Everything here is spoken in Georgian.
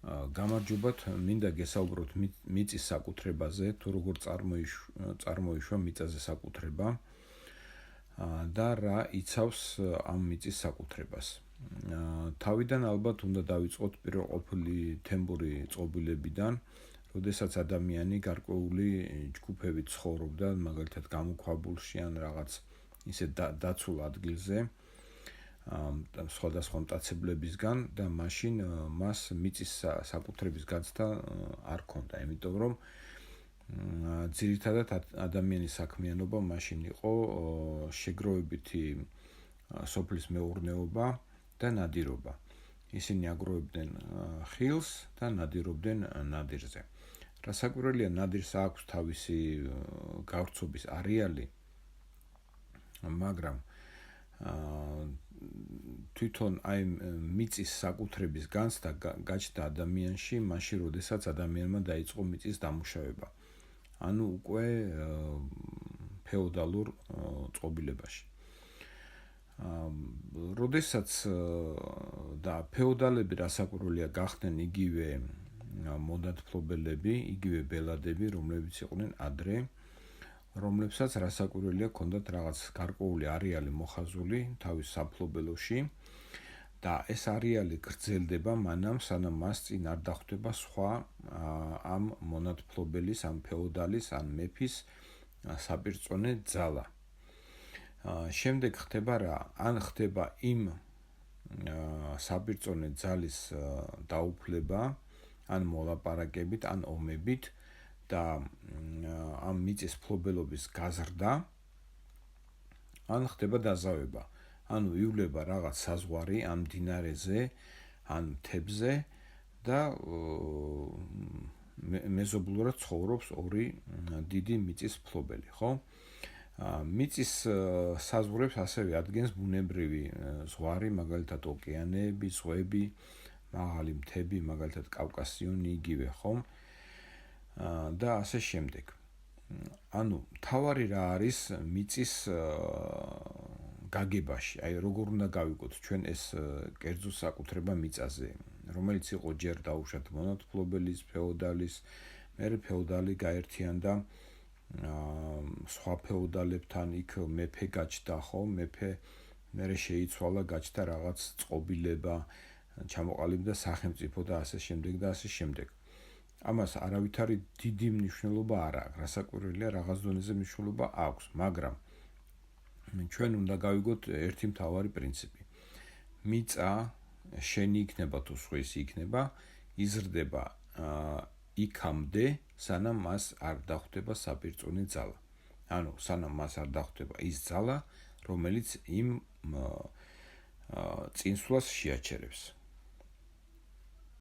გამარჯობათ, მინდა გესაუბროთ მიწის საკუთრებაზე, თუ როგორ წარმოიშვა მიწაზე საკუთრება და რა იცავს ამ მიწის საკუთრებას. თავიდან ალბათ უნდა დავიწყოთ პირველყოფილი თემური წყობილებიდან, როდესაც ადამიანი გარკვეული ჯგუფებით ცხოვრობდა, მაგალითად გამოქვაბულში ან რაღაც ისე დაცულ ადგილზე. სხვადასხვა მტაცებლებისგან და მაშინ მას მიწის საკუთრების გაცდა არ ჰქონდა, იმიტომ რომ ძირითადად ადამიანის საქმიანობა მაშინ იყო შეგროვებითი სოფლის მეურნეობა და ნადირობა. ისინი აგროვებდნენ ხილს და ნადირობდნენ ნადირზე. რასაკვირველია, ნადირს აქვს თავისი გავრცობის არეალი, მაგრამ თვითონ აი მიწის საკუთრების განცდა გაჩნდა ადამიანში მაშინ, როდესაც ადამიანმა დაიწყო მიწის დამუშავება. ანუ უკვე ფეოდალურ წყობილებაში. როდესაც და ფეოდალები რასაკვირველია გახდნენ იგივე მონათმფლობელები, იგივე ბელადები, რომლებიც იყვნენ ადრე, რომლებსაც რასაკვირველია ჰქონდათ რაღაც გარკვეული არეალი მოხაზული თავის სამფლობელოში და ეს არეალი გრძელდება მანამ, სანამ მას წინ არ დახვდება სხვა ამ მონათმფლობელის, ამ ფეოდალის, ან მეფის საპირწონე ძალა. შემდეგ ხდება რა? ან ხდება იმ საპირწონე ძალის დაუფლება, ან მოლაპარაკებით, ან ომებით და ამ მიწის მფლობელობის გაზრდა, ან ხდება დაზავება. ანუ ივლება რაღაც საზღვარი ამ მდინარეზე, ან მთებზე და მეზობლურად ცხოვრობს ორი დიდი მიწის მფლობელი, ხო? მიწის საზღვრებს ასევე ადგენს ბუნებრივი ზღვარი, მაგალითად ოკეანეები, ზღვები, მაღალი მთები, მაგალითად კავკასიონი იგივე, ხო? და ასე შემდეგ. ანუ თავარი რა არის მიწის გაგებაში, აი როგორ უნდა გავიგოთ ჩვენ ეს კერძო საკუთრება მიწაზე, რომელიც იყო ჯერ დაუშვათ მონათმფლობელის, ფეოდალის, მერე ფეოდალი გაერთიანდა სხვა ფეოდალებთან, იქ მეფე გაჩნდა, ხო? მეფე მერე შეიცვალა, გაჩნდა რაღაც წყობილება, ჩამოყალიბდა სახელმწიფო და ასე შემდეგ და ასე შემდეგ. ამას არავითარი დიდი მნიშვნელობა არ აქვს, რასაკვირველია, რაღაც დონეზე მნიშვნელობა აქვს, მაგრამ ჩვენ უნდა გავიგოთ ერთი მთავარი პრინციპი. მიწა შენი იქნება თუ სხვის იქნება, იზრდება იქამდე, სანამ მას არ დახვდება საპირწონე ძალა. ანუ სანამ მას არ დახვდება ის ძალა, რომელიც იმ წინსვლას შეაჩერებს.